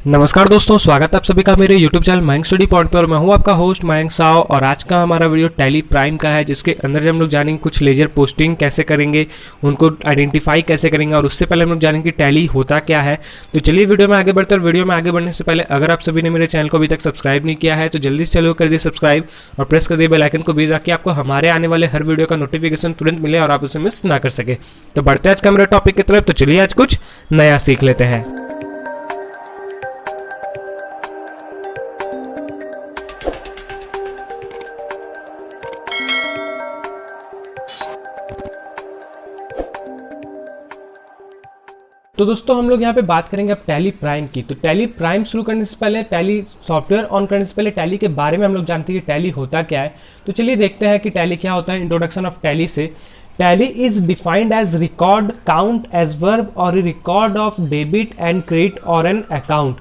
नमस्कार दोस्तों, स्वागत है आप सभी का मेरे YouTube channel Mayank study point पर। मैं हूं आपका होस्ट मयंक साव और आज का हमारा वीडियो टैली प्राइम का है, जिसके अंदर जब हम लोग जानेंगे कुछ लेजर पोस्टिंग कैसे करेंगे, उनको आइडेंटिफाई कैसे करेंगे और उससे पहले हम लोग जानेंगे कि टैली होता क्या है। तो चलिए वीडियो में आगे बढ़ते हैं। और वीडियो में आगे बढ़ने से पहले अगर आप सभी ने मेरे चैनल को अभी तक सब्सक्राइब नहीं किया है तो जल्दी से चलो कर दिए सब्सक्राइब और प्रेस कर दिए बेल आइकन को भी, ताकि आपको हमारे आने वाले हर वीडियो का नोटिफिकेशन तुरंत मिले और आप उसे मिस ना कर सके। तो बढ़ते हैं आज का मेरा टॉपिक की तरफ। तो चलिए आज कुछ नया सीख लेते हैं। तो दोस्तों हम लोग यहाँ पे बात करेंगे अब टैली प्राइम की। तो टैली प्राइम शुरू करने से पहले, टैली सॉफ्टवेयर ऑन करने से पहले टैली के बारे में हम लोग जानते हैं कि टैली होता क्या है। तो चलिए देखते हैं कि टैली क्या होता है। इंट्रोडक्शन ऑफ टैली से, Tally is defined as record, count as verb और record of debit and credit और एन अकाउंट।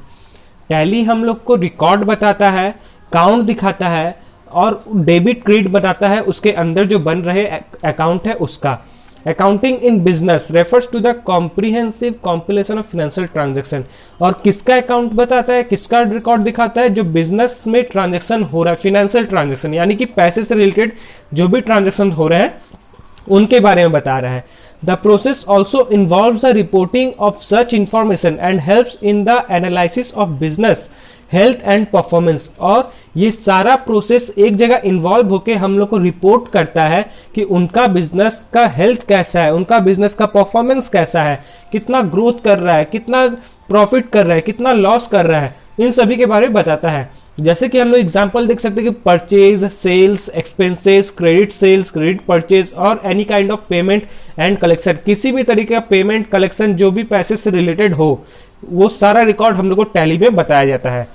टैली हम लोग को रिकॉर्ड बताता है, काउंट दिखाता है और डेबिट क्रेडिट बताता है, उसके अंदर जो बन रहे अकाउंट है उसका। Accounting in business refers to the comprehensive compilation of financial transaction. और किसका अकाउंट बताता है, किसका रिकॉर्ड दिखाता है? जो बिजनेस में ट्रांजैक्शन हो रहा है, फाइनेंशियल ट्रांजैक्शन, यानी कि पैसे से रिलेटेड जो भी ट्रांजैक्शन हो रहे हैं उनके बारे में बता रहा है। The process also involves the reporting of such information and helps in the analysis of business health and performance. और ये सारा प्रोसेस एक जगह इन्वॉल्व होकर हम लोग को रिपोर्ट करता है कि उनका बिजनेस का हेल्थ कैसा है, उनका बिजनेस का परफॉर्मेंस कैसा है, कितना ग्रोथ कर रहा है, कितना प्रॉफिट कर रहा है, कितना लॉस कर रहा है, इन सभी के बारे में बताता है। जैसे कि हम लोग एग्जांपल देख सकते हैं कि purchase, sales, expenses, credit sales, credit purchase और any kind of payment and collection. किसी भी तरीके का पेमेंट कलेक्शन जो भी पैसे से रिलेटेड हो, वो सारा रिकॉर्ड हम लोग को टैली में बताया जाता है।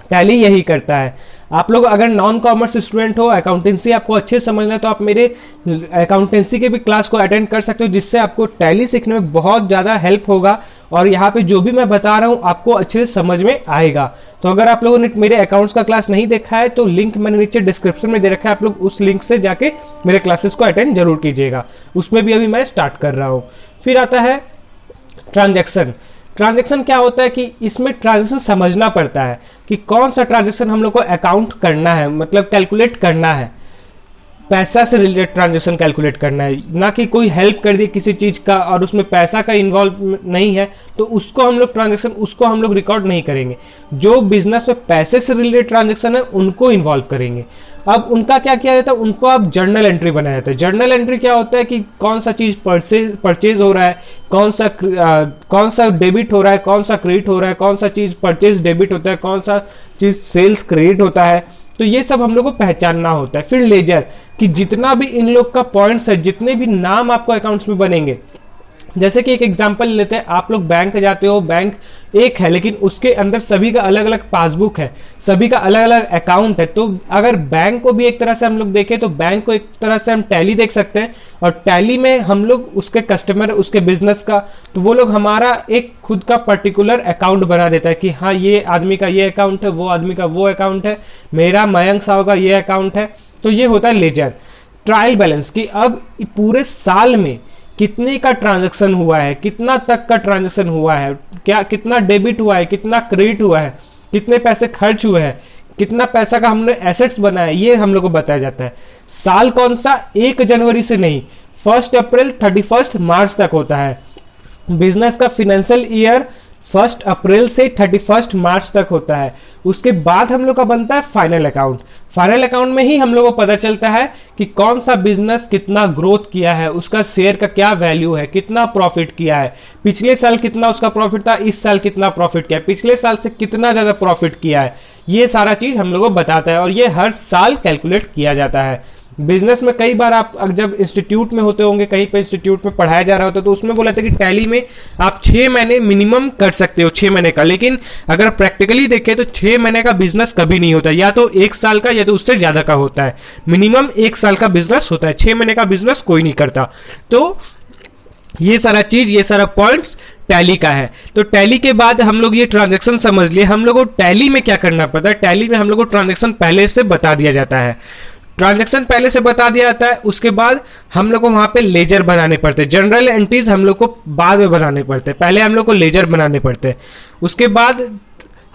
टैली यही करता है। आप लोग अगर नॉन कॉमर्स स्टूडेंट हो, अकाउंटेंसी आपको अच्छे समझना है, तो आप मेरे अकाउंटेंसी के भी क्लास को अटेंड कर सकते हो, जिससे आपको टैली सीखने में बहुत ज़्यादा हेल्प होगा और यहाँ पे जो भी मैं बता रहा हूँ आपको अच्छे से समझ में आएगा। तो अगर आप लोगों ने मेरे अकाउंट्स का क्लास नहीं देखा है तो लिंक मैंने नीचे डिस्क्रिप्शन में दे रखा है, आप लोग उस लिंक से जाके मेरे क्लासेस को अटेंड जरूर कीजिएगा। उसमें भी अभी मैं स्टार्ट कर रहा हूँ। फिर आता है ट्रांजैक्शन। ट्रांजैक्शन क्या होता है कि इसमें ट्रांजैक्शन समझना पड़ता है कि कौन सा ट्रांजैक्शन हम लोग को अकाउंट करना है, मतलब कैलकुलेट करना है। पैसा से रिलेटेड ट्रांजैक्शन कैलकुलेट करना है, ना कि कोई हेल्प कर दी किसी चीज का और उसमें पैसा का इन्वॉल्व नहीं है तो उसको हम लोग ट्रांजैक्शन, उसको हम लोग रिकॉर्ड नहीं करेंगे। जो बिजनेस में पैसे से रिलेटेड ट्रांजैक्शन है उनको इन्वॉल्व करेंगे। अब उनका क्या किया जाता है, उनको अब जर्नल एंट्री बनाया जाता है। जर्नल एंट्री क्या होता है कि कौन सा चीज परचेज हो रहा है, कौन सा डेबिट हो रहा है, कौन सा क्रेडिट हो रहा है, कौन सा चीज परचेज डेबिट होता है, कौन सा चीज सेल्स क्रेडिट होता है। तो ये सब हम लोग को पहचानना होता है। फिर लेजर, कि जितना भी इन लोग का पॉइंट्स है, जितने भी नाम आपको अकाउंट्स में बनेंगे, जैसे कि एक एग्जांपल लेते हैं, आप लोग बैंक जाते हो, बैंक एक है लेकिन उसके अंदर सभी का अलग अलग पासबुक है, सभी का अलग अलग अकाउंट है। तो अगर बैंक को भी एक तरह से हम लोग देखें तो बैंक को एक तरह से हम टैली देख सकते हैं और टैली में हम लोग उसके कस्टमर, उसके बिजनेस का, तो वो लोग हमारा एक खुद का पर्टिकुलर अकाउंट बना देता है कि हाँ ये आदमी का ये अकाउंट है, वो आदमी का वो अकाउंट है, मेरा मयंक साव का ये अकाउंट है। तो ये होता है लेजर। ट्रायल बैलेंस, कि अब पूरे साल में कितने का ट्रांजैक्शन हुआ है, कितना तक का ट्रांजैक्शन हुआ है, क्या कितना डेबिट हुआ है, कितना क्रेडिट हुआ है, कितने पैसे खर्च हुए हैं, कितना पैसा का हमने एसेट्स बनाया, ये हम लोग को बताया जाता है। साल कौन सा, 1 जनवरी से नहीं, 1 अप्रैल 31 मार्च तक होता है। बिजनेस का फाइनेंशियल ईयर 1 अप्रैल से 31 मार्च तक होता है। उसके बाद हम लोग का बनता है फाइनल अकाउंट। फाइनल अकाउंट में ही हम लोग को पता चलता है कि कौन सा बिजनेस कितना ग्रोथ किया है, उसका शेयर का क्या वैल्यू है, कितना प्रॉफिट किया है, पिछले साल कितना उसका प्रॉफिट था, इस साल कितना प्रॉफिट किया है, पिछले साल से कितना ज्यादा प्रॉफिट किया है। ये सारा चीज हम लोग को बताता है और ये हर साल कैलकुलेट किया जाता है। बिजनेस में कई बार आप जब इंस्टीट्यूट में होते होंगे, कहीं पे इंस्टीट्यूट में पढ़ाया जा रहा होता है, तो उसमें बोला था कि टैली में आप 6 महीने मिनिमम कर सकते हो, 6 महीने का। लेकिन अगर प्रैक्टिकली देखें तो 6 महीने का बिजनेस कभी नहीं होता, या तो 1 साल का या तो उससे ज्यादा का होता है। मिनिमम 1 साल का बिजनेस होता है, 6 महीने का बिजनेस कोई नहीं करता। तो ये सारा चीज, ये सारा पॉइंट्स टैली का है। तो टैली के बाद हम लोग ये ट्रांजैक्शन समझ लिए। हम लोग को टैली में क्या करना पड़ता है, टैली में हम लोग को ट्रांजैक्शन पहले से बता दिया जाता है। ट्रांजैक्शन पहले से बता दिया जाता है, उसके बाद हम लोग को वहां पे लेजर बनाने पड़ते हैं। जनरल एंट्रीज हम लोग को बाद में बनाने पड़ते हैं, पहले हम लोग को लेजर बनाने पड़ते हैं। उसके बाद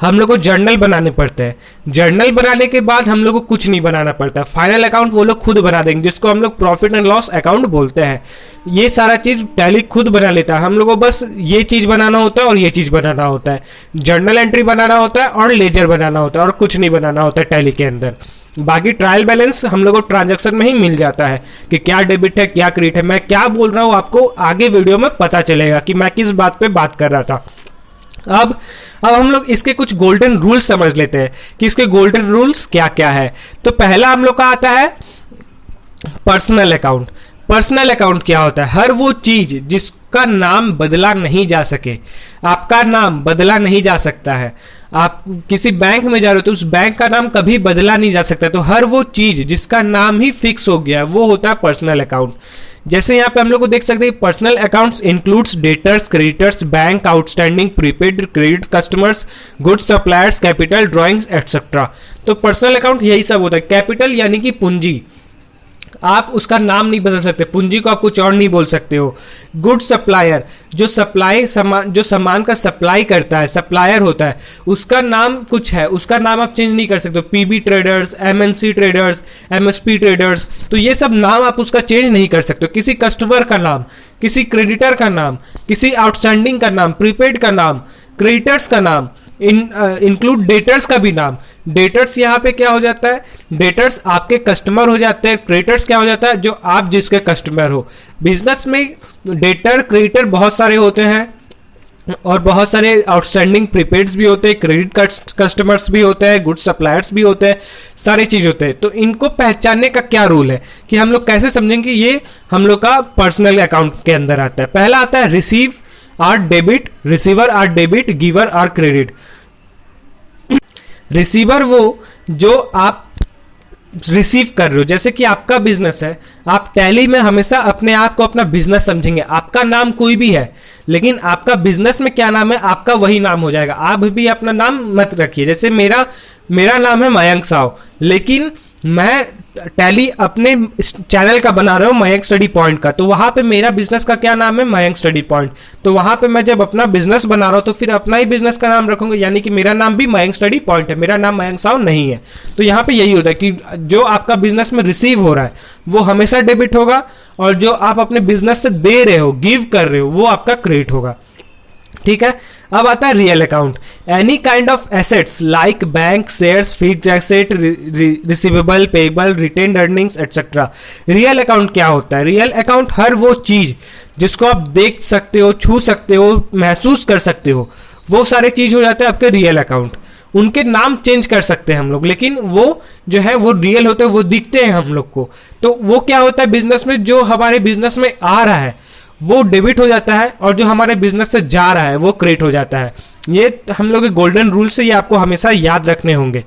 हम लोग को जर्नल बनाने पड़ते हैं। जर्नल बनाने के बाद हम लोग को कुछ नहीं बनाना पड़ता, फाइनल अकाउंट वो लोग खुद बना देंगे, जिसको हम लोग प्रॉफिट एंड लॉस अकाउंट बोलते हैं। ये सारा चीज टैली खुद बना लेता है। हम लोग को बस ये चीज बनाना होता है और ये चीज बनाना होता है, जर्नल एंट्री बनाना होता है और लेजर बनाना होता है, और कुछ नहीं बनाना होता है टैली के अंदर। बाकी ट्रायल बैलेंस हम लोग को ट्रांजैक्शन में ही मिल जाता है कि क्या डेबिट है क्या क्रेडिट है। मैं क्या बोल रहा हूं आपको आगे वीडियो में पता चलेगा कि मैं किस बात पे बात कर रहा था। अब हम लोग इसके कुछ गोल्डन रूल्स समझ लेते हैं कि इसके गोल्डन रूल्स क्या क्या है। तो पहला हम लोग का आता है पर्सनल अकाउंट। पर्सनल अकाउंट क्या होता है? हर वो चीज जिसका नाम बदला नहीं जा सके। आपका नाम बदला नहीं जा सकता है। आप किसी बैंक में जा रहे हो तो उस बैंक का नाम कभी बदला नहीं जा सकता। तो हर वो चीज जिसका नाम ही फिक्स हो गया वो होता है पर्सनल अकाउंट। जैसे यहाँ पे हम लोग को देख सकते हैं personal accounts includes debtors, creditors, bank outstanding, prepaid, credit customers, goods suppliers, capital, drawings etcetera. तो पर्सनल अकाउंट यही सब होता है। कैपिटल यानी कि पूंजी, आप उसका नाम नहीं बदल सकते, पूंजी को आप कुछ और नहीं बोल सकते हो। गुड सप्लायर, जो सामान का सप्लाई करता है, सप्लायर होता है, उसका नाम कुछ है, उसका नाम आप चेंज नहीं कर सकते। PB traders, MNC traders, MSP traders, तो ये सब नाम आप उसका चेंज नहीं कर सकते। किसी कस्टमर का नाम, किसी क्रेडिटर का नाम, किसी आउटस्टैंडिंग का नाम, प्रीपेड का नाम, क्रेडिटर्स का नाम, इंक्लूड डेटर्स का भी नाम। डेटर्स यहाँ पे क्या हो जाता है? डेटर्स आपके कस्टमर हो जाते हैं। क्रेडिटर्स क्या हो जाता है? जो आप जिसके कस्टमर हो। बिजनेस में डेटर क्रेडिटर बहुत सारे होते हैं और बहुत सारे आउटस्टैंडिंग प्रीपेड्स भी होते हैं, क्रेडिट कस्टमर्स भी होते हैं, गुड सप्लायर्स भी होते हैं, सारे चीज होते हैं। तो इनको पहचानने का क्या रूल है कि हम लोग कैसे समझेंगे ये हम लोग का पर्सनल अकाउंट के अंदर आता है। पहला आता है receive are debit, receiver are debit, giver are credit. Receiver वो जो आप रिसीव कर रहे हो, जैसे कि आपका बिजनेस है, आप टैली में हमेशा अपने आप को अपना बिजनेस समझेंगे। आपका नाम कोई भी है लेकिन आपका बिजनेस में क्या नाम है आपका वही नाम हो जाएगा। आप भी अपना नाम मत रखिए। जैसे मेरा नाम है मयंक साव, लेकिन मैं टैली अपने चैनल का बना रहा हूँ मयंक स्टडी पॉइंट का, तो वहां पे मेरा बिजनेस का क्या नाम है? Mayank study point. तो वहां पे मैं जब अपना बिजनेस बना रहा हूँ तो फिर अपना ही बिजनेस का नाम रखूंगा, यानी कि मेरा नाम भी मयंक स्टडी पॉइंट है, मेरा नाम मयंक साव नहीं है। तो यहाँ पे यही होता है कि जो आपका बिजनेस में रिसीव हो रहा है वो हमेशा डेबिट होगा, और जो आप अपने बिजनेस से दे रहे हो, गिव कर रहे हो, वो आपका क्रेडिट होगा। ठीक है। अब आता है real account. Any kind of assets like bank, shares, fixed asset, receivable, payable, retained earnings etcetera. Real account क्या होता है? रियल अकाउंट हर वो चीज जिसको आप देख सकते हो, छू सकते हो, महसूस कर सकते हो, वो सारे चीज हो जाते हैं आपके रियल अकाउंट। उनके नाम चेंज कर सकते हैं हम लोग, लेकिन वो जो है वो रियल होते हैं, वो दिखते हैं हम लोग को। तो वो क्या होता है बिजनेस में? जो हमारे बिजनेस में आ रहा है वो डेबिट हो जाता है, और जो हमारे बिजनेस से जा रहा है वो क्रेडिट हो जाता है। ये हम लोग के गोल्डन रूल से ये आपको हमेशा याद रखने होंगे।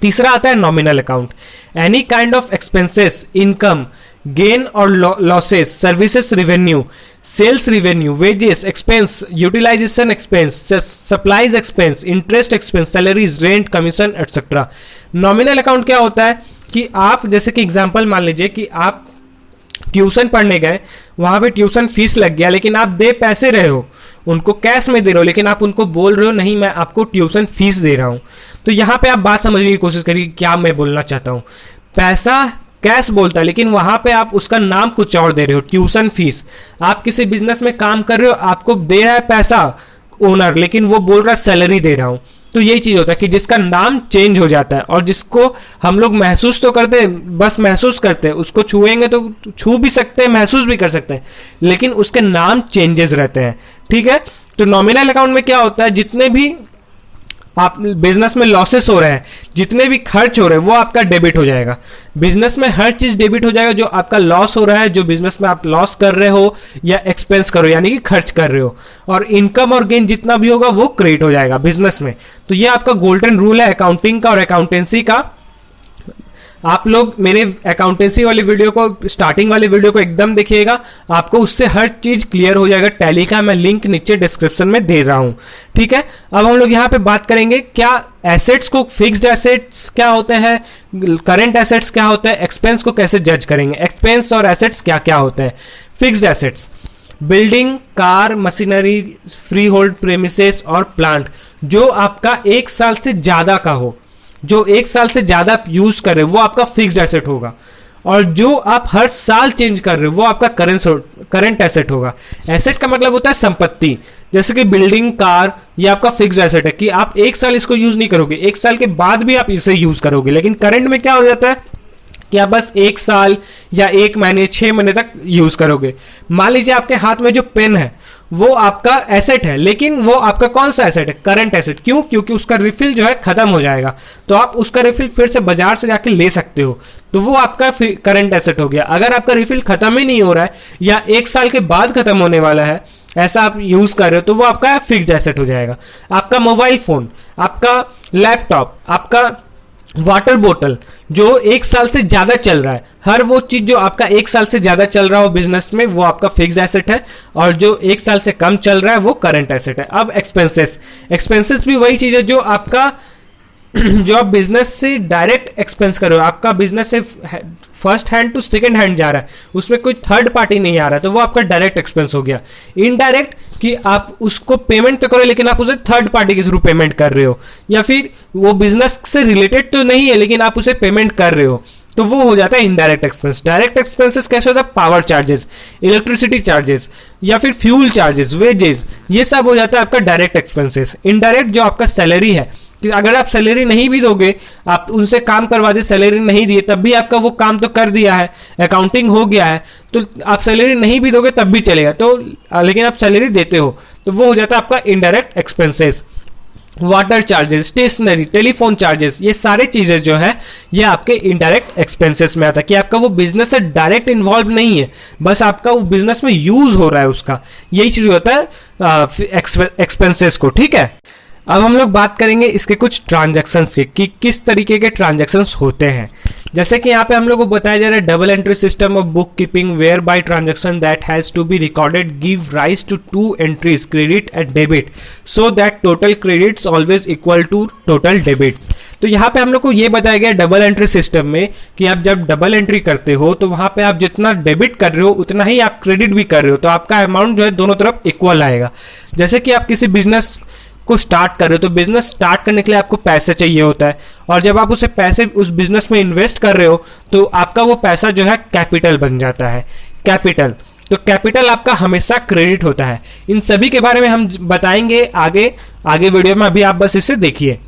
तीसरा आता है nominal account. Any kind of expenses, income, gain और losses, services revenue, sales revenue, wages expense, utilisation expense, supplies expense, interest expense, salaries, rent, commission etcetera. Nominal account क्या होता है कि आप जैसे कि एग्जांपल मान लीजिए कि आप ट्यूशन पढ़ने गए, वहां पे ट्यूशन फीस लग गया, लेकिन आप दे पैसे रहे हो, उनको कैश में दे रहे हो, लेकिन आप उनको बोल रहे हो नहीं मैं आपको ट्यूशन फीस दे रहा हूं। तो यहां पे आप बात समझने की कोशिश करिए क्या मैं बोलना चाहता हूं। पैसा कैश बोलता है, लेकिन वहां पे आप उसका नाम कुछ और दे रहे हो, ट्यूशन फीस। आप किसी बिजनेस में काम कर रहे हो, आपको दे रहा है पैसा ओनर, लेकिन वो बोल रहा है सैलरी दे रहा हूं। तो यही चीज होता है कि जिसका नाम चेंज हो जाता है, और जिसको हम लोग महसूस तो करते हैं, बस महसूस करते हैं, उसको छुएंगे तो छू भी सकते हैं, महसूस भी कर सकते हैं, लेकिन उसके नाम चेंजेस रहते हैं। ठीक है। तो नॉमिनल अकाउंट में क्या होता है? जितने भी आप बिजनेस में लॉसेस हो रहे हैं, जितने भी खर्च हो रहे हैं, वो आपका डेबिट हो जाएगा। बिजनेस में हर चीज डेबिट हो जाएगा। जो आपका लॉस हो रहा है, जो बिजनेस में आप लॉस कर रहे हो या एक्सपेंस कर रहे हो, यानी कि खर्च कर रहे हो, और इनकम और गेन जितना भी होगा वो क्रेडिट हो जाएगा बिजनेस में। तो ये आपका गोल्डन रूल है अकाउंटिंग का और अकाउंटेंसी का। आप लोग मेरे अकाउंटेंसी वाली वीडियो को, स्टार्टिंग वाली वीडियो को एकदम देखिएगा, आपको उससे हर चीज क्लियर हो जाएगा। टैली का मैं लिंक नीचे डिस्क्रिप्शन में दे रहा हूं। ठीक है। अब हम लोग यहाँ पे बात करेंगे क्या एसेट्स को, फिक्स्ड एसेट्स क्या होते हैं, करंट एसेट्स क्या होते हैं, एक्सपेंस को कैसे जज करेंगे, एक्सपेंस और एसेट्स क्या क्या होते हैं। Fixed assets building, car, machinery, free hold premises और प्लांट, जो आपका 1 साल से ज्यादा का हो, जो 1 साल से ज्यादा यूज कर रहे हो वो आपका फिक्स्ड एसेट होगा, और जो आप हर साल चेंज कर रहे हो वो आपका करंट एसेट होगा। एसेट का मतलब होता है संपत्ति, जैसे कि बिल्डिंग, कार, ये आपका फिक्स्ड एसेट है कि आप 1 साल इसको यूज नहीं करोगे, 1 साल के बाद भी आप इसे यूज करोगे। लेकिन करंट में क्या हो जाता है कि आप बस 1 साल या 1 महीने, 6 महीने तक यूज करोगे। मान लीजिए आपके हाथ में जो पेन है वो आपका एसेट है, लेकिन वो आपका कौन सा एसेट है? Current asset. क्यों? क्योंकि उसका रिफिल जो है खत्म हो जाएगा, तो आप उसका रिफिल फिर से बाजार से जाके ले सकते हो, तो वो आपका करंट एसेट हो गया। अगर आपका रिफिल खत्म ही नहीं हो रहा है या 1 साल के बाद खत्म होने वाला है, ऐसा आप यूज कर रहे हो, तो वो आपका फिक्स्ड एसेट हो जाएगा। आपका मोबाइल फोन, आपका लैपटॉप, आपका वाटर बोतल जो 1 साल से ज्यादा चल रहा है, हर वो चीज जो आपका 1 साल से ज्यादा चल रहा हो बिजनेस में, वो आपका फिक्स्ड एसेट है, और जो 1 साल से कम चल रहा है वो करंट एसेट है। अब एक्सपेंसेस भी वही चीज है जो आपका जो आप बिजनेस से डायरेक्ट एक्सपेंस कर रहे हो, आपका बिजनेस से first hand to second hand जा रहा है, उसमें कोई थर्ड पार्टी नहीं आ रहा, तो वो आपका डायरेक्ट एक्सपेंस हो गया। इनडायरेक्ट कि आप उसको पेमेंट तो करो लेकिन आप उसे थर्ड पार्टी के थ्रू पेमेंट कर रहे हो, या फिर वो बिजनेस से रिलेटेड तो नहीं है लेकिन आप उसे पेमेंट कर रहे हो, तो वो हो जाता है इनडायरेक्ट एक्सपेंस। डायरेक्ट एक्सपेंसेस कैसे होता है? पावर चार्जेस, इलेक्ट्रिसिटी चार्जेस, या फिर फ्यूल चार्जेस, वेजेस, ये सब हो जाता है आपका डायरेक्ट एक्सपेंसेस। इनडायरेक्ट जो आपका सैलरी है, कि अगर आप सैलरी नहीं भी दोगे, आप उनसे काम करवा दे, सैलरी नहीं दिए तब भी आपका वो काम तो कर दिया है, अकाउंटिंग हो गया है, तो आप सैलरी नहीं भी दोगे तब भी चलेगा, तो लेकिन आप सैलरी देते हो, तो वो हो जाता है आपका indirect expenses. Water charges, stationery, telephone charges, ये सारे चीजें जो है ये आपके इनडायरेक्ट एक्सपेंसेस में आता है, कि आपका वो बिजनेस से डायरेक्ट इन्वॉल्व नहीं है, बस आपका वो बिजनेस में यूज हो रहा है उसका, यही चीज होता है एक्सपेंसेस को। ठीक है, अब हम लोग बात करेंगे इसके कुछ ट्रांजैक्शंस के, कि किस तरीके के ट्रांजैक्शंस होते हैं। जैसे कि यहाँ पे हम लोग को बताया जा रहा है double entry system of book keeping whereby transaction that has to be recorded give rise to 2 entries credit and debit so that total credits always equal to total debits. तो यहाँ पे हम लोग को ये बताया गया डबल एंट्री सिस्टम में कि आप जब डबल एंट्री करते हो तो वहां पे आप जितना डेबिट कर रहे हो उतना ही आप क्रेडिट भी कर रहे हो, तो आपका अमाउंट जो है दोनों तरफ इक्वल आएगा। जैसे कि आप किसी बिजनेस को स्टार्ट कर रहे हो, तो बिजनेस स्टार्ट करने के लिए आपको पैसे चाहिए होता है, और जब आप उसे पैसे उस बिजनेस में इन्वेस्ट कर रहे हो तो आपका वो पैसा जो है कैपिटल बन जाता है, कैपिटल। तो कैपिटल आपका हमेशा क्रेडिट होता है। इन सभी के बारे में हम बताएंगे आगे आगे वीडियो में, अभी आप बस इसे देखिए।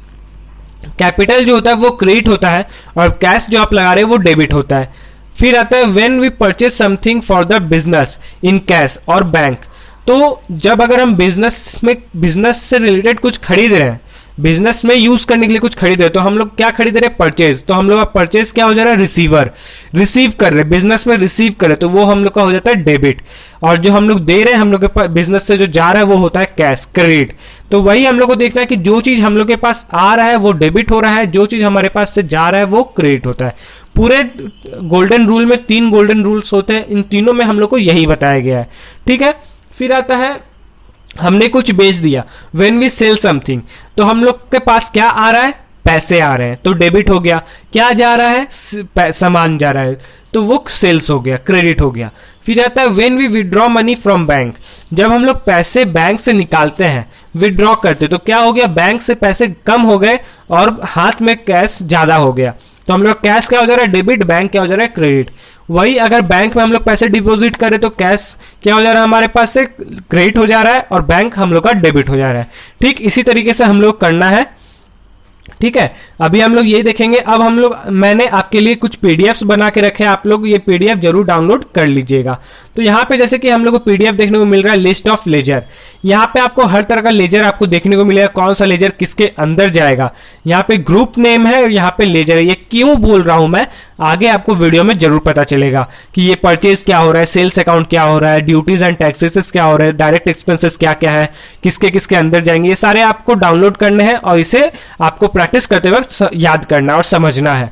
कैपिटल जो होता है वो क्रेडिट होता है, और कैश जो आप लगा रहे हो वो डेबिट होता है। फिर आता है when we purchase something for the business in cash और बैंक। तो जब अगर हम बिजनेस से रिलेटेड कुछ खरीद रहे हैं, बिजनेस में यूज करने के लिए कुछ खरीद रहे हैं, तो हम लोग क्या खरीद रहे हैं? परचेज। तो हम लोग परचेज क्या हो जा रहा है? रिसीवर, रिसीव कर रहे हैं, बिजनेस में रिसीव कर रहे हैं, तो वो हम लोग का हो जाता है डेबिट। और जो हम लोग दे रहे हैं हम लोग के पास बिजनेस से जो जा रहा है वो होता है कैश, क्रेडिट। तो वही हम लोग को देखना है कि जो चीज हम लोग के पास आ रहा है वो डेबिट हो रहा है, जो चीज हमारे पास से जा रहा है वो क्रेडिट होता है। पूरे गोल्डन रूल में 3 गोल्डन रूल्स होते हैं, इन तीनों में हम लोग को यही बताया गया है। ठीक है, फिर आता है हमने कुछ बेच दिया, व्हेन वी सेल समथिंग, तो हम लोग के पास क्या आ रहा है? पैसे आ रहे हैं, तो डेबिट हो गया। क्या जा रहा है? सामान जा रहा है, तो वो सेल्स हो गया, क्रेडिट हो गया। फिर आता है when we withdraw money from bank, जब हम लोग पैसे बैंक से निकालते हैं, विड्रॉ करते, तो क्या हो गया? बैंक से पैसे कम हो गए और हाथ में कैश ज्यादा हो गया, तो हम लोग कैश क्या हो जा रहा है? डेबिट, बैंक क्या हो जा रहा है? क्रेडिट। वही अगर बैंक में हम लोग पैसे डिपॉजिट करें तो कैश क्या हो जा रहा है? हमारे पास से क्रेडिट हो जा रहा है, और बैंक हम लोग का डेबिट हो जा रहा है। ठीक इसी तरीके से हम लोग करना है। ठीक है, अभी हम लोग ये देखेंगे। अब हम लोग मैंने आपके लिए कुछ पीडीएफ्स बना के रखे हैं, आप लोग ये पीडीएफ जरूर डाउनलोड कर लीजिएगा। तो यहाँ पे जैसे कि हम लोग को पीडीएफ देखने को मिल रहा है लिस्ट ऑफ लेजर। यहाँ पे आपको हर तरह का लेजर आपको देखने को मिलेगा, कौन सा लेजर किसके अंदर जाएगा। यहाँ पे ग्रुप नेम है और यहाँ पे लेजर है। ये क्यों बोल रहा हूं मैं, आगे आपको वीडियो में जरूर पता चलेगा कि ये परचेज क्या हो रहा है, सेल्स अकाउंट क्या हो रहा है, ड्यूटीज एंड टैक्सेस क्या हो रहा है, डायरेक्ट एक्सपेंसेस क्या क्या है, किसके किसके अंदर जाएंगे, ये सारे आपको डाउनलोड करने हैं और इसे आपको प्रैक्टिस करते वक्त याद करना और समझना है।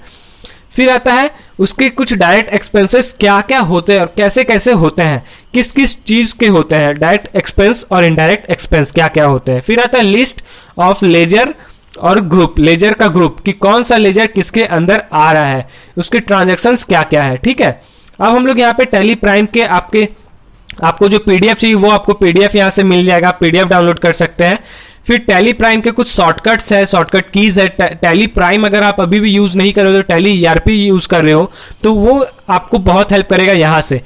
फिर आता है उसके कुछ डायरेक्ट एक्सपेंसेस क्या क्या होते हैं और कैसे कैसे होते हैं, किस किस चीज के होते हैं, डायरेक्ट एक्सपेंस और इनडायरेक्ट एक्सपेंस क्या क्या होते हैं। फिर आता है लिस्ट ऑफ लेजर और ग्रुप, लेजर का ग्रुप कि कौन सा लेजर किसके अंदर आ रहा है, उसके ट्रांजैक्शंस क्या क्या है। ठीक है, अब हम लोग यहाँ पे टैली प्राइम के आपको जो पीडीएफ चाहिए वो आपको पीडीएफ यहाँ से मिल जाएगा, पीडीएफ डाउनलोड कर सकते हैं। फिर टैली प्राइम के कुछ शॉर्टकट्स है, शॉर्टकट कीज है। टैली प्राइम अगर आप अभी भी यूज नहीं कर रहे हो, तो टैली ईआरपी यूज कर रहे हो, तो वो आपको बहुत हेल्प करेगा। यहां से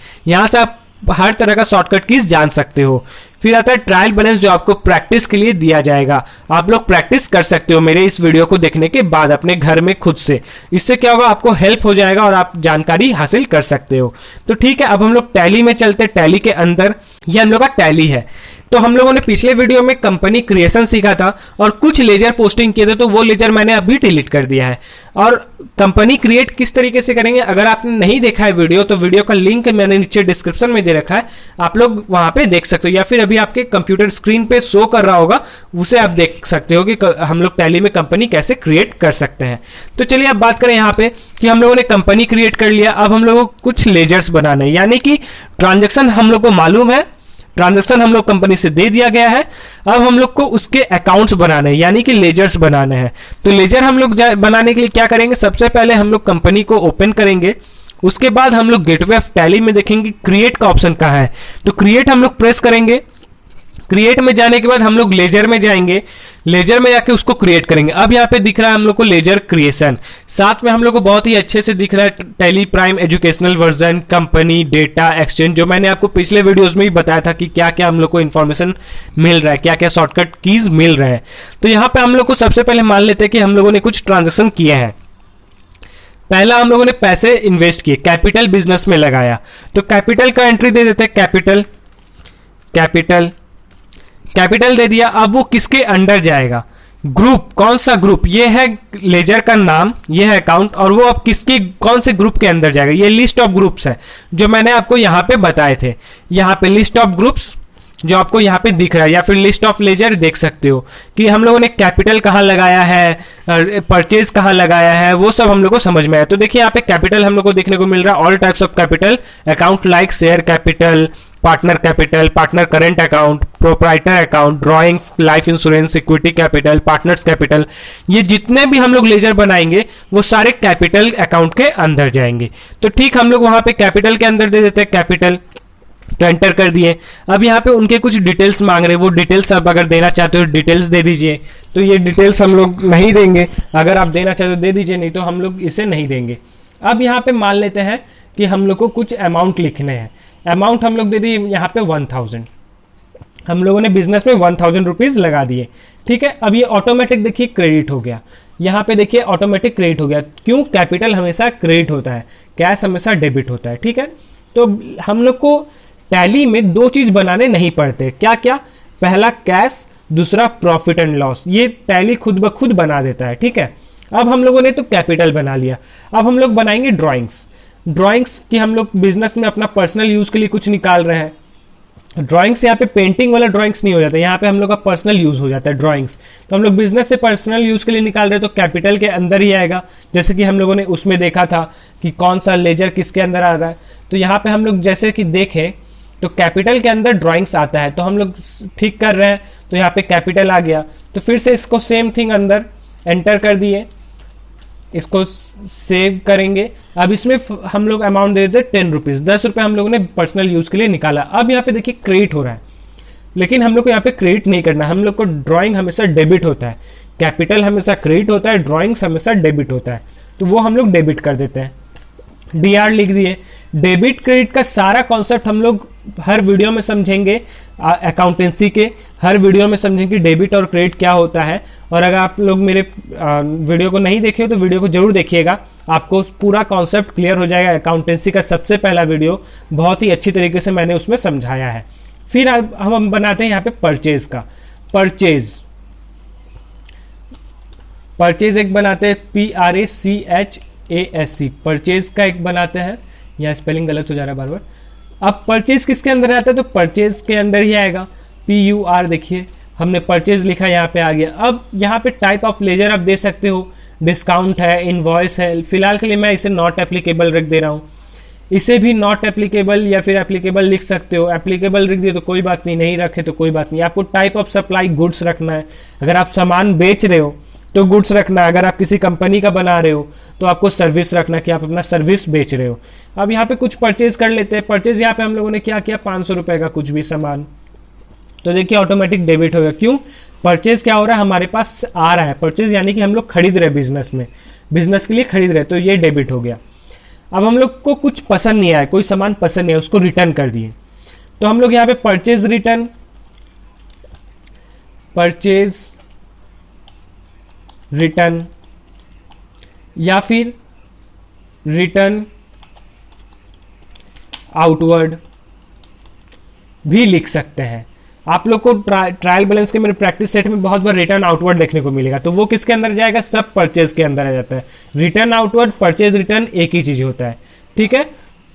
आप हर तरह का शॉर्टकट कीज जान सकते हो। फिर आता है ट्रायल बैलेंस, जो आपको प्रैक्टिस के लिए दिया जाएगा। आप लोग प्रैक्टिस कर सकते हो मेरे इस वीडियो को देखने के बाद अपने घर में खुद से। इससे क्या होगा, आपको हेल्प हो जाएगा और आप जानकारी हासिल कर सकते हो। तो ठीक है, अब हम लोग टैली में चलते। टैली के अंदर ये हम लोग का टैली है। तो हम लोगों ने पिछले वीडियो में कंपनी क्रिएशन सीखा था और कुछ लेजर पोस्टिंग किए थे, तो वो लेजर मैंने अभी डिलीट कर दिया है। और कंपनी क्रिएट किस तरीके से करेंगे, अगर आपने नहीं देखा है वीडियो, तो वीडियो का लिंक मैंने नीचे डिस्क्रिप्शन में दे रखा है, आप लोग वहां पे देख सकते हो, या फिर अभी आपके कंप्यूटर स्क्रीन पे शो कर रहा होगा, उसे आप देख सकते हो कि हम लोग टैली में कंपनी कैसे क्रिएट कर सकते हैं। तो चलिए अब बात करें यहाँ पे कि हम लोगों ने कंपनी क्रिएट कर लिया। अब हम लोगों को कुछ लेजर्स बनाने, यानी कि ट्रांजेक्शन हम लोग को मालूम है, ट्रांजैक्शन हम लोग कंपनी से दे दिया गया है। अब हम लोग को उसके अकाउंट्स बनाने हैं, यानी कि लेजर्स बनाने हैं। तो लेजर हम लोग बनाने के लिए क्या करेंगे, सबसे पहले हम लोग कंपनी को ओपन करेंगे। उसके बाद हम लोग गेटवे ऑफ टैली में देखेंगे क्रिएट का ऑप्शन कहाँ है, तो क्रिएट हम लोग प्रेस करेंगे। क्रिएट में जाने के बाद हम लोग लेजर में जाएंगे, लेजर में जाके उसको क्रिएट करेंगे। अब यहाँ पे दिख रहा है हम लोग को लेजर क्रिएशन, साथ में हम लोग को बहुत ही अच्छे से दिख रहा है tally prime educational version, company, data, exchange, जो मैंने आपको पिछले वीडियोस में ही बताया था कि क्या क्या हम लोग को इन्फॉर्मेशन मिल रहा है, क्या क्या शॉर्टकट कीज मिल रहे हैं। तो यहाँ पे हम लोग को सबसे पहले मान लेते हैं कि हम लोगों ने कुछ ट्रांजेक्शन किए हैं। पहला हम लोगों ने पैसे इन्वेस्ट किए, कैपिटल बिजनेस में लगाया, तो कैपिटल का एंट्री दे देते हैं, कैपिटल कैपिटल कैपिटल दे दिया। अब वो किसके अंडर जाएगा, ग्रुप, कौन सा ग्रुप, ये है लेजर का नाम, ये है अकाउंट, और वो अब किसके कौन से ग्रुप के अंदर जाएगा, ये लिस्ट ऑफ ग्रुप्स है जो मैंने आपको यहाँ पे बताए थे। यहाँ पे लिस्ट ऑफ ग्रुप्स जो आपको यहाँ पे दिख रहा है, या फिर लिस्ट ऑफ लेजर देख सकते हो कि हम लोगों ने कैपिटल कहाँ लगाया है, परचेज कहाँ लगाया है, वो सब हम लोग को समझ में आया। तो देखिए यहाँ पे कैपिटल हम लोग को देखने को मिल रहा है, all types of capital account like share capital, partner capital, partner current account, proprietor account, drawings, life insurance, equity capital, partners capital, ये जितने भी हम लोग लेजर बनाएंगे वो सारे कैपिटल अकाउंट के अंदर जाएंगे। तो ठीक हम लोग वहां पे कैपिटल के अंदर दे देते हैं कैपिटल, तो एंटर कर दिए। अब यहाँ पे उनके कुछ डिटेल्स मांग रहे हैं, वो डिटेल्स आप अगर देना चाहते हो डिटेल्स दे दीजिए। तो ये डिटेल्स हम लोग नहीं देंगे, अगर आप देना चाहते हो दे दीजिए, नहीं तो हम लोग इसे नहीं देंगे। अब यहाँ पे मान लेते हैं कि हम लोग को कुछ अमाउंट लिखने हैं। अमाउंट हम लोग दे दिए यहाँ पे 1000, हम लोगों ने बिजनेस में 1000 रुपीज लगा दिए। ठीक है, अब ये ऑटोमेटिक देखिए क्रेडिट हो गया, यहाँ पे देखिए ऑटोमेटिक क्रेडिट हो गया। क्यों, कैपिटल हमेशा क्रेडिट होता है, कैश हमेशा डेबिट होता है। ठीक है, तो हम लोग को टैली में दो चीज बनाने नहीं पड़ते, क्या क्या, पहला कैश, दूसरा प्रॉफिट एंड लॉस, ये टैली खुद ब खुद बना देता है। ठीक है, अब हम लोगों ने तो कैपिटल बना लिया, अब हम लोग बनाएंगे ड्राइंग्स। ड्राइंग्स की हम लोग बिजनेस में अपना पर्सनल यूज के लिए कुछ निकाल रहे हैं। ड्राइंग्स यहाँ पे पेंटिंग वाला ड्राइंग्स नहीं हो जाता, यहाँ पे हम लोग का पर्सनल यूज हो जाता है ड्राइंग्स। तो हम लोग बिजनेस से पर्सनल यूज के लिए निकाल रहे हैं, तो कैपिटल के अंदर ही आएगा, जैसे कि हम लोगों ने उसमें देखा था कि कौन सा लेजर किसके अंदर आ रहा है। तो यहाँ पे हम लोग जैसे कि देखें तो कैपिटल के अंदर ड्राइंग्स आता है, तो हम लोग ठीक कर रहे हैं, तो यहाँ पे कैपिटल आ गया। तो फिर से इसको सेम थिंग अंदर एंटर कर दिए, इसको सेव करेंगे। अब इसमें हम लोग अमाउंट दे देते 10 रुपीज, 10 रुपए हम लोगों ने पर्सनल यूज के लिए निकाला। अब यहाँ पे देखिए क्रेडिट हो रहा है, लेकिन हम लोग को यहाँ पे क्रेडिट नहीं करना, हम लोग को ड्राइंग हमेशा डेबिट होता है, कैपिटल हमेशा क्रेडिट होता है, ड्राइंग्स हमेशा डेबिट होता है, तो वो हम लोग डेबिट कर देते हैं। डीआर लिख दिए। डेबिट क्रेडिट का सारा कॉन्सेप्ट हम लोग हर वीडियो में समझेंगे, अकाउंटेंसी के हर वीडियो में समझेंगे डेबिट और क्रेडिट क्या होता है। और अगर आप लोग मेरे वीडियो को नहीं देखे हो तो वीडियो को जरूर देखिएगा, आपको पूरा कॉन्सेप्ट क्लियर हो जाएगा। अकाउंटेंसी का सबसे पहला वीडियो बहुत ही अच्छी तरीके से मैंने उसमें समझाया है। फिर हम बनाते हैं यहाँ पे परचेज का, परचेज एक बनाते हैं, PRACHASC, परचेज का एक बनाते हैं। यहाँ स्पेलिंग गलत हो जा रहा है बार बार। अब परचेज किसके अंदर आता है, तो परचेज के अंदर ही आएगा, PUR, देखिए हमने परचेज लिखा, यहाँ पे आ गया। अब यहाँ पे टाइप ऑफ लेजर आप दे सकते हो, डिस्काउंट है, इनवॉइस है, फिलहाल के लिए मैं इसे नॉट एप्लीकेबल रख दे रहा हूँ। इसे भी नॉट एप्लीकेबल या फिर एप्लीकेबल लिख सकते हो, एप्लीकेबल लिख दिए तो कोई बात नहीं, नहीं रखे तो कोई बात नहीं। आपको टाइप ऑफ सप्लाई गुड्स रखना है, अगर आप सामान बेच रहे हो तो गुड्स रखना है, अगर आप किसी कंपनी का बना रहे हो तो आपको सर्विस रखना कि आप अपना सर्विस बेच रहे हो। अब यहाँ पे कुछ परचेज कर लेते हैं। परचेज यहाँ पे हम लोगों ने क्या किया, 500 रुपए का कुछ भी सामान, तो देखिए ऑटोमेटिक डेबिट होगा। क्यों, परचेज क्या हो रहा है, हमारे पास आ रहा है परचेज, यानी कि हम लोग खरीद रहे हैं बिजनेस में, बिजनेस के लिए खरीद रहे, तो ये डेबिट हो गया। अब हम लोग को कुछ पसंद नहीं आया, कोई सामान पसंद नहीं है, उसको रिटर्न कर दिए, तो हम लोग यहाँ पे परचेज रिटर्न, परचेज रिटर्न या फिर रिटर्न आउटवर्ड भी लिख सकते हैं। आप लोग को ट्रायल बैलेंस के मेरे प्रैक्टिस सेट में बहुत बार रिटर्न आउटवर्ड देखने को मिलेगा, तो वो किसके अंदर जाएगा, सब परचेज के अंदर आ जाता है। रिटर्न आउटवर्ड, परचेज रिटर्न एक ही चीज होता है, ठीक है।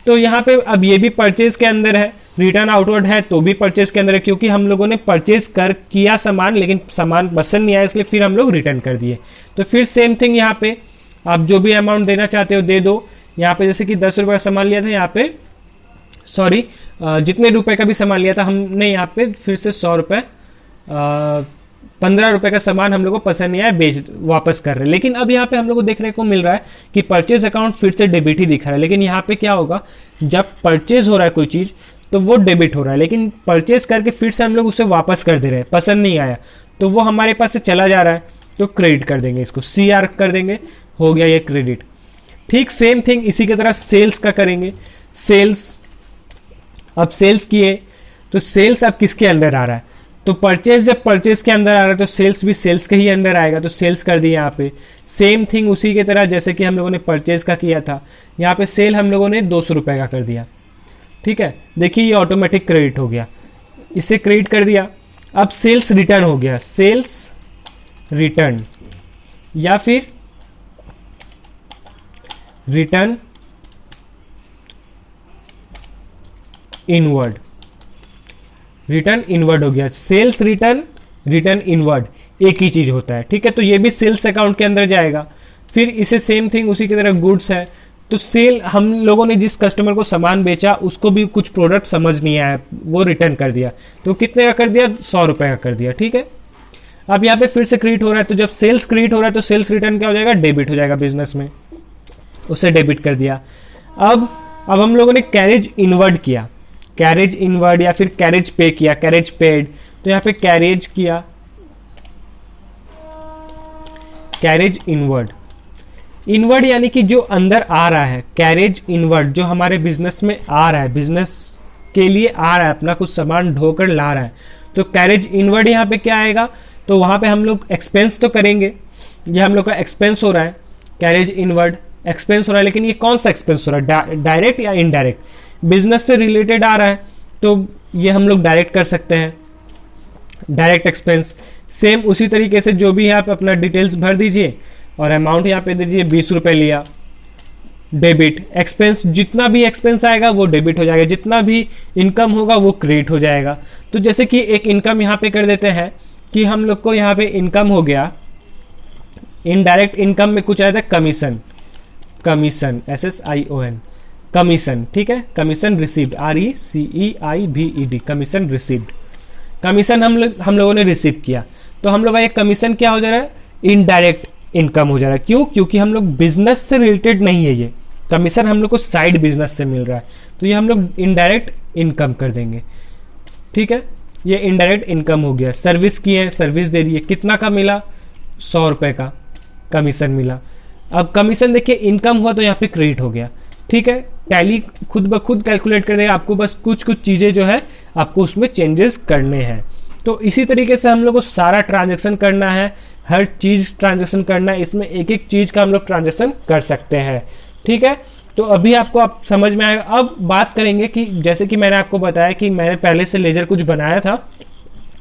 तो यहाँ पे अब ये भी परचेज के अंदर है, रिटर्न आउटवर्ड है तो भी परचेज के अंदर है, क्योंकि हम लोगों ने परचेज कर किया सामान, लेकिन सामान पसंद नहीं आया इसलिए फिर हम लोग रिटर्न कर दिए। तो फिर सेम थिंग यहाँ पे आप जो भी अमाउंट देना चाहते हो दे दो। यहाँ पे जैसे कि 10 रुपए का सामान लिया था, यहाँ पे सॉरी जितने रुपए का भी सामान लिया था हमने, यहाँ पे फिर से 100 रुपए 15 रुपए का सामान हम लोग को पसंद नहीं आया, बेच वापस कर रहे हैं। लेकिन अब यहाँ पे हम लोग को देखने को मिल रहा है कि परचेज अकाउंट फिर से डेबिट ही दिख रहा है। लेकिन यहाँ पे क्या होगा, जब परचेज हो रहा है कोई चीज तो वो डेबिट हो रहा है, लेकिन परचेज करके फिर से हम लोग उसे वापस कर दे रहे हैं, पसंद नहीं आया तो वो हमारे पास से चला जा रहा है, तो क्रेडिट कर देंगे, इसको CR कर देंगे, हो गया ये क्रेडिट। ठीक सेम थिंग इसी की तरह सेल्स का करेंगे। सेल्स, अब सेल्स किए तो सेल्स अब किसके अंदर आ रहा है, तो परचेज जब परचेज के अंदर आ रहा है तो सेल्स भी सेल्स के ही अंदर आएगा, तो सेल्स कर दिए यहाँ पे। सेम थिंग उसी की तरह जैसे कि हम लोगों ने परचेज का किया था, यहाँ पे सेल हम लोगों ने 200 रुपए का कर दिया, ठीक है। देखिए ये ऑटोमेटिक क्रेडिट हो गया, इसे क्रेडिट कर दिया। अब सेल्स रिटर्न हो गया, सेल्स रिटर्न या फिर रिटर्न इनवर्ड, रिटर्न इनवर्ड हो गया। सेल्स रिटर्न, रिटर्न इनवर्ड एक ही चीज होता है, ठीक है। तो ये भी सेल्स अकाउंट के अंदर जाएगा। फिर इसे सेम थिंग उसी की तरह गुड्स है, तो सेल हम लोगों ने जिस कस्टमर को सामान बेचा उसको भी कुछ प्रोडक्ट समझ नहीं आया, वो रिटर्न कर दिया, तो कितने का कर दिया, 100 रुपए का कर दिया, ठीक है। अब यहाँ पे फिर से क्रेडिट हो रहा है, तो जब सेल्स क्रेडिट हो रहा है तो सेल्स रिटर्न क्या हो जाएगा, डेबिट हो जाएगा बिजनेस में, उसे डेबिट कर दिया। अब हम लोगों ने कैरेज इनवर्ड किया, कैरेज इनवर्ड या फिर कैरेज पे किया, कैरेज पेड, तो यहाँ पे कैरेज किया, कैरेज इनवर्ड। इनवर्ड यानी कि जो अंदर आ रहा है, कैरेज इनवर्ड जो हमारे बिजनेस में आ रहा है, बिजनेस के लिए आ रहा है, अपना कुछ सामान ढोकर ला रहा है, तो कैरेज इनवर्ड यहाँ पे क्या आएगा, तो वहां पे हम लोग एक्सपेंस तो करेंगे, ये हम लोग का एक्सपेंस हो रहा है, कैरेज इनवर्ड एक्सपेंस हो रहा है, लेकिन ये कौन सा एक्सपेंस हो रहा है, डायरेक्ट या इनडायरेक्ट, बिजनेस से रिलेटेड आ रहा है तो ये हम लोग डायरेक्ट कर सकते हैं, डायरेक्ट एक्सपेंस। सेम उसी तरीके से जो भी है आप अपना डिटेल्स भर दीजिए और अमाउंट यहाँ पे दीजिए, 20 रुपए लिया, डेबिट। एक्सपेंस जितना भी एक्सपेंस आएगा वो डेबिट हो जाएगा, जितना भी इनकम होगा वो क्रेडिट हो जाएगा। तो जैसे कि एक इनकम यहाँ पे कर देते हैं कि हम लोग को यहाँ पे इनकम हो गया, इनडायरेक्ट इनकम में कुछ आया था कमीशन, कमीशन SSION कमीशन, ठीक है, commission received RECEIVED, commission received, commission हम लोगों ने रिसीव किया, तो हम लोग का ये कमीशन क्या हो जा रहा है, इनडायरेक्ट इनकम हो जा रहा है। क्यों, क्योंकि हम लोग बिजनेस से रिलेटेड नहीं है, ये कमीशन हम लोग को साइड बिजनेस से मिल रहा है, तो ये हम लोग इनडायरेक्ट इनकम कर देंगे, ठीक है। ये इनडायरेक्ट इनकम हो गया। सर्विस की है, सर्विस दे दिए, कितना का मिला, 100 रुपए का कमीशन मिला। अब कमीशन देखिए इनकम हुआ तो यहाँ पे क्रेडिट हो गया, ठीक है। टैली खुद ब खुद कैलकुलेट कर देगा, आपको बस कुछ कुछ चीजें जो है आपको उसमें चेंजेस करने हैं। तो इसी तरीके से हम लोग को सारा ट्रांजेक्शन करना है, हर चीज ट्रांजेक्शन करना है, इसमें एक एक चीज का हम लोग ट्रांजेक्शन कर सकते हैं, ठीक है। तो अभी आपको आप समझ में आएगा। अब बात करेंगे कि जैसे कि मैंने आपको बताया कि मैंने पहले से लेजर कुछ बनाया था,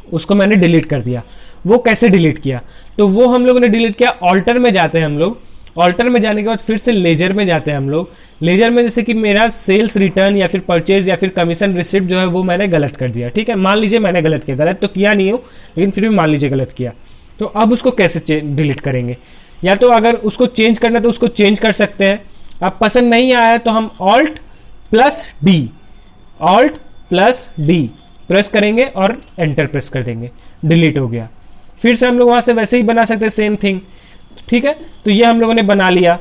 उसको मैंने डिलीट कर दिया। वो कैसे डिलीट किया, तो वो हम लोगों ने डिलीट किया, ऑल्टर में जाते हैं हम लोग, ऑल्टर में जाने के बाद फिर से लेजर में जाते हैं हम लोग। लेजर में जैसे कि मेरा सेल्स रिटर्न या फिर परचेज या फिर कमीशन रिसिप्ट जो है वो मैंने गलत कर दिया, ठीक है। मान लीजिए मैंने गलत किया, गलत तो किया नहीं हो लेकिन फिर भी मान लीजिए गलत किया, तो अब उसको कैसे डिलीट करेंगे, या तो अगर उसको चेंज करना है तो उसको चेंज कर सकते हैं। अब पसंद नहीं आया तो हम ऑल्ट प्लस डी प्रेस करेंगे और एंटर प्रेस कर देंगे, डिलीट हो गया। फिर से हम लोग वहां से वैसे ही बना सकते हैं, सेम थिंग, ठीक है। तो ये हम लोगों ने बना लिया,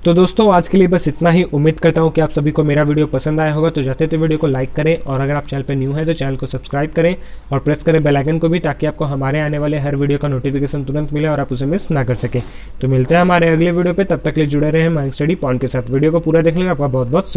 तो दोस्तों आज के लिए बस इतना ही। उम्मीद करता हूँ कि आप सभी को मेरा वीडियो पसंद आया होगा। तो जाते तो वीडियो को लाइक करें और अगर आप चैनल पर न्यू है तो चैनल को सब्सक्राइब करें और प्रेस करें बेल आइकन को भी, ताकि आपको हमारे आने वाले हर वीडियो का नोटिफिकेशन तुरंत मिले और आप उसे मिस ना कर सकें। तो मिलते हैं हमारे अगले वीडियो पे, तब तक के लिए जुड़े रहे माइंड स्टडी पॉइंट के साथ। वीडियो को पूरा देखने के लिए आपका बहुत बहुत